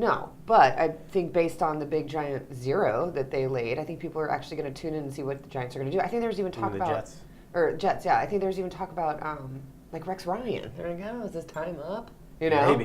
No, but I think based on the big giant zero that they laid, I think people are actually going to tune in and see what the Giants are going to do. I think there's even talk about Jets. Or Jets, yeah. I think there's even talk about like Rex Ryan. They're like, oh, is this time up? You know?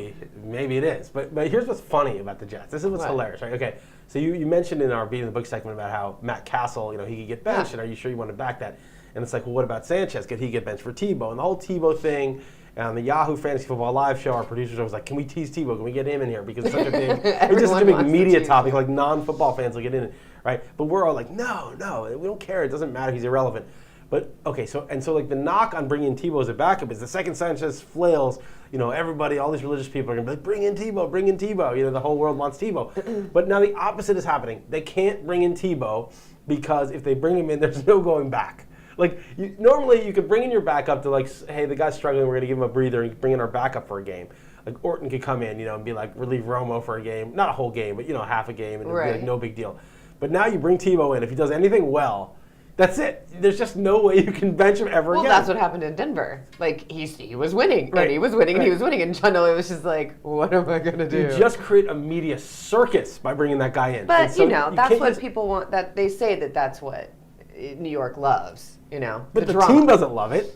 Maybe it is. But here's what's funny about the Jets. This is what's hilarious, right? Okay, so you mentioned in our Beating the Book segment about how Matt Castle, he could get benched, and are you sure you want to back that? And it's like, well, what about Sanchez? Could he get benched for Tebow? And the whole Tebow thing, on the Yahoo Fantasy Football Live show, our producer was like, can we tease Tebow? Can we get him in here? Because it's such a big, it's just such a big media topic, like non-football fans will get in it, right? But we're all like, no, we don't care. It doesn't matter. He's irrelevant. But, okay, so like the knock on bringing Tebow as a backup is the second Sanchez flails, everybody, all these religious people are going to be like, bring in Tebow. The whole world wants Tebow. But now the opposite is happening. They can't bring in Tebow because if they bring him in, there's no going back. Like, normally you could bring in your backup to like, hey, the guy's struggling, we're going to give him a breather and bring in our backup for a game. Like Orton could come in, and be like, relieve Romo for a game. Not a whole game, but, half a game, and it'd be like no big deal. But now you bring Tebow in. If he does anything well, that's it. There's just no way you can bench him ever again. Well, that's what happened in Denver. Like, he was winning, and he was winning, and he was winning. And John Elway was just like, what am I going to do? You just create a media circus by bringing that guy in. But, that's what people want. That they say that's what New York loves, But the team doesn't love it.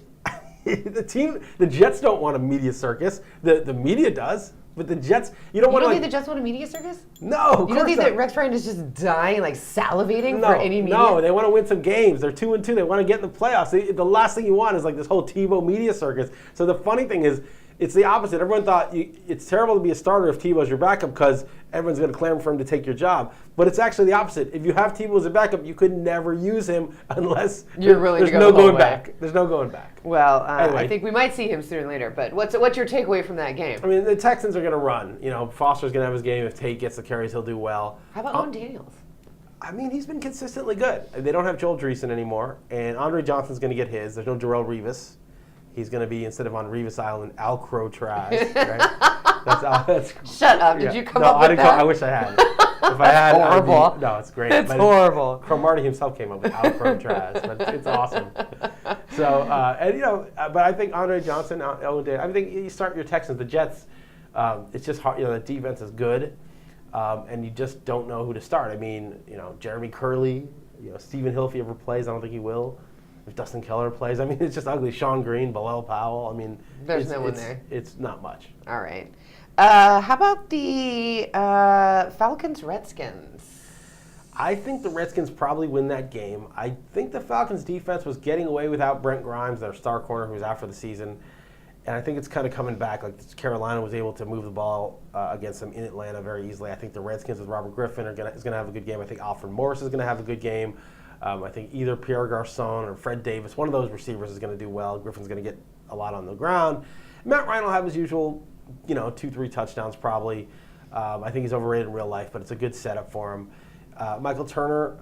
The Jets don't want a media circus. The media does. But the Jets, you don't think the Jets want a media circus? No, you don't think that Rex Ryan is just dying, like salivating for any media? No, they want to win some games. They're 2-2. They want to get in the playoffs. The last thing you want is like this whole Tebow media circus. So the funny thing is, it's the opposite. Everyone thought it's terrible to be a starter if Tebow's your backup because everyone's going to clamor for him to take your job. But it's actually the opposite. If you have Tebow as a backup, you could never use him unless you're willing to go no going back. There's no going back. Well, anyway. I think we might see him sooner or later. But what's your takeaway from that game? I mean, the Texans are going to run. Foster's going to have his game. If Tate gets the carries, he'll do well. How about Lon Daniels? I mean, he's been consistently good. They don't have Joel Dreesen anymore, and Andre Johnson's going to get his. There's no Darrelle Revis. He's going to be, instead of on Revis Island, Alcatraz, right? That's Shut up. Did you come up with that? I wish I had. If I had, horrible. No, it's great. It's horrible. Cromartie himself came up with Alcatraz, but it's awesome. So, but I think Andre Johnson, I think you start your Texans, the Jets, it's just hard. The defense is good, and you just don't know who to start. I mean, Jeremy Curley, Stephen Hill, if he ever plays, I don't think he will. If Dustin Keller plays, I mean, it's just ugly. Sean Green, Bilal Powell, I mean, there's no one there. It's not much. All right. How about the Falcons Redskins? I think the Redskins probably win that game. I think the Falcons defense was getting away without Brent Grimes, their star corner who was out for the season. And I think it's kind of coming back. Like Carolina was able to move the ball against them in Atlanta very easily. I think the Redskins with Robert Griffin is going to have a good game. I think Alfred Morris is going to have a good game. I think either Pierre Garçon or Fred Davis, one of those receivers is going to do well. Griffin's going to get a lot on the ground. Matt Ryan will have his usual, 2-3 touchdowns probably. I think he's overrated in real life, but it's a good setup for him. Michael Turner,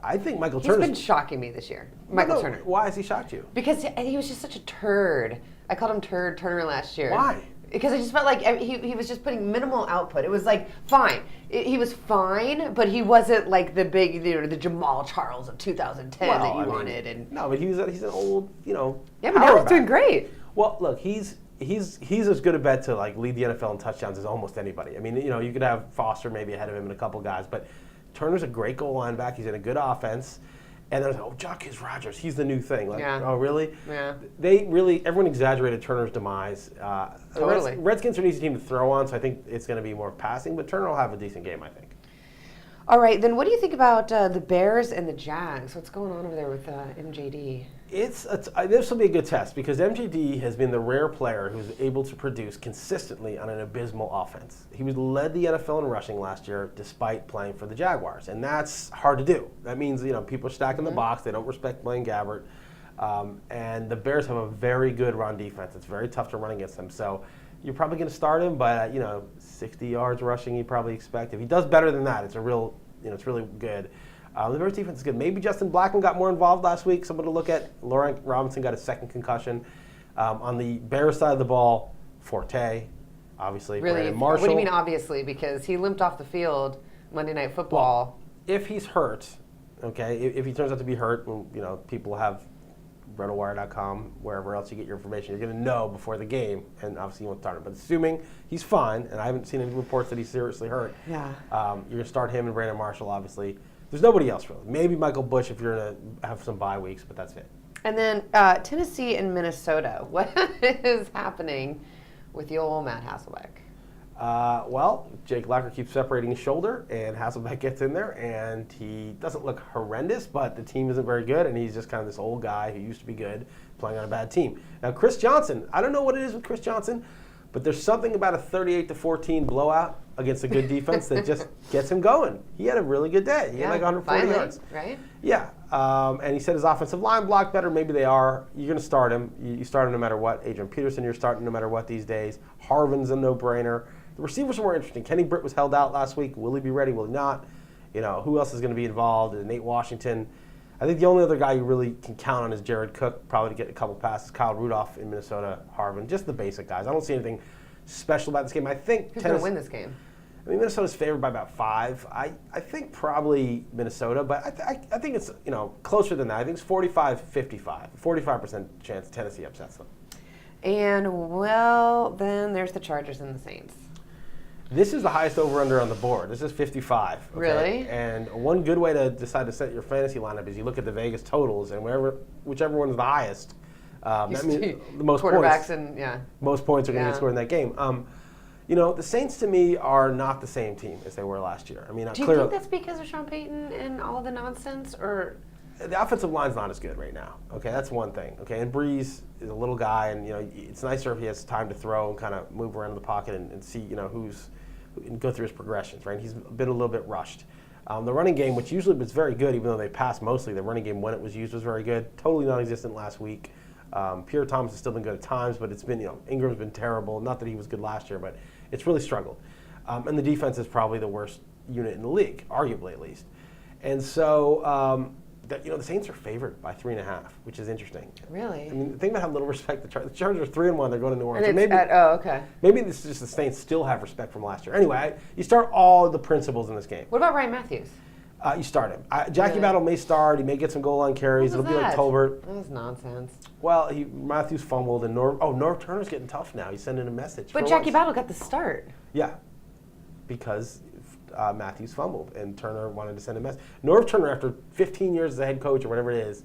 I think Michael Turner. He's been shocking me this year. Michael Turner. Why has he shocked you? Because he was just such a turd. I called him Turd Turner last year. Why? Because I just felt like he was just putting minimal output. It was like fine. He was fine, but he wasn't like the big, the Jamal Charles of 2010 that you wanted. And no, but he's an old, Yeah, but now he's doing great. Well, look, he's as good a bet to like lead the NFL in touchdowns as almost anybody. I mean, you could have Foster maybe ahead of him and a couple guys, but Turner's a great goal line back. He's in a good offense. And there's, Jacquizz Rodgers, he's the new thing. Like, yeah. Oh, really? Yeah. Everyone exaggerated Turner's demise. Totally. Redskins are an easy team to throw on, so I think it's going to be more passing, but Turner will have a decent game, I think. All right, then what do you think about the Bears and the Jags? What's going on over there with MJD? This will be a good test because MJD has been the rare player who's able to produce consistently on an abysmal offense. He led the NFL in rushing last year despite playing for the Jaguars, and that's hard to do. That means people are stacking the box. They don't respect Blaine Gabbert, and the Bears have a very good run defense. It's very tough to run against them. So you're probably going to start him, but 60 yards rushing you probably expect. If he does better than that, it's it's really good. The Bears defense is good. Maybe Justin Blackman got more involved last week. Someone to look at. Laurent Robinson got a second concussion. On the Bears side of the ball, Forte, obviously. Really? Brandon Marshall. What do you mean obviously? Because he limped off the field Monday Night Football. Well, if he's hurt, okay, if he turns out to be hurt, people have rotowire.com, wherever else you get your information. You're going to know before the game, and obviously you won't start him. But assuming he's fine, and I haven't seen any reports that he's seriously hurt, you're going to start him and Brandon Marshall, obviously. There's nobody else, really. Maybe Michael Bush if you're going to have some bye weeks, but that's it. And then Tennessee and Minnesota. What is happening with the old Matt Hasselbeck? Well, Jake Locker keeps separating his shoulder, and Hasselbeck gets in there, and he doesn't look horrendous, but the team isn't very good, and he's just kind of this old guy who used to be good playing on a bad team. Now, Chris Johnson, I don't know what it is with Chris Johnson, but there's something about a 38-14 blowout against a good defense that just gets him going. He had a really good day. He had like 140 yards. Right? Yeah. And he said his offensive line blocked better. Maybe they are. You're going to start him. You start him no matter what. Adrian Peterson, you're starting no matter what these days. Harvin's a no-brainer. The receivers are more interesting. Kenny Britt was held out last week. Will he be ready? Will he not? Who else is going to be involved? Nate Washington. I think the only other guy you really can count on is Jared Cook, probably to get a couple passes. Kyle Rudolph in Minnesota, Harvin. Just the basic guys. I don't see anything special about this game. I think who's going to win this game? I mean, Minnesota's favored by about 5. I think probably Minnesota, but I think it's closer than that. I think it's 45-55. 45% chance Tennessee upsets them. And, well, then there's the Chargers and the Saints. This is the highest over-under on the board. This is 55. Okay? Really? And one good way to decide to set your fantasy lineup is you look at the Vegas totals, and whichever one's the highest, that means the most quarterbacks points. Most points are going to get scored in that game. The Saints to me are not the same team as they were last year. I mean, do you think that's because of Sean Payton and all the nonsense, or? The offensive line's not as good right now. Okay, that's one thing. Okay, and Breeze is a little guy, and it's nicer if he has time to throw and kind of move around in the pocket and see and go through his progressions. Right, he's been a little bit rushed. The running game, which usually was very good, even though they passed mostly, the running game when it was used was very good. Totally non-existent last week. Pierre Thomas has still been good at times, but it's been Ingram's been terrible. Not that he was good last year, but it's really struggled. And the defense is probably the worst unit in the league, arguably at least. And so. The Saints are favored by 3.5, which is interesting. Really? I mean, think about how little respect the Chargers are 3-1. They're going to New Orleans. And Maybe this is just the Saints still have respect from last year. Anyway, you start all the principals in this game. What about Ryan Matthews? You start him. Jackie Battle may start. He may get some goal line carries. It'll be like Tolbert. That was nonsense. Well, Matthews fumbled, and Norv Turner's getting tough now. He's sending a message. But Jackie Battle got the start. Yeah, because Matthews fumbled, and Turner wanted to send a message. Norv Turner, after 15 years as a head coach or whatever it is,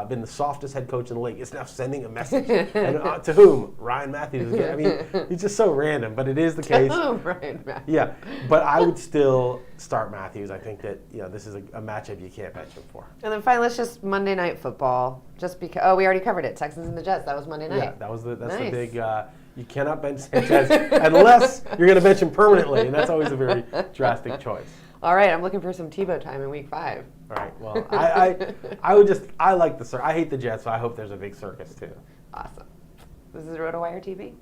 been the softest head coach in the league, is now sending a message. And to whom? Ryan Matthews. I mean, he's just so random, but it is the case. Ryan Matthews. Yeah, but I would still start Matthews. I think that this is a matchup you can't bench him for. And then finally, let's just Monday Night Football. Just because, we already covered it. Texans and the Jets. That was Monday night. Yeah, that's the big. You cannot bench Sanchez unless you're going to bench him permanently, and that's always a very drastic choice. All right, I'm looking for some Tebow time in Week 5. All right, well, I like the circus. I hate the Jets, so I hope there's a big circus too. Awesome. This is RotoWire TV.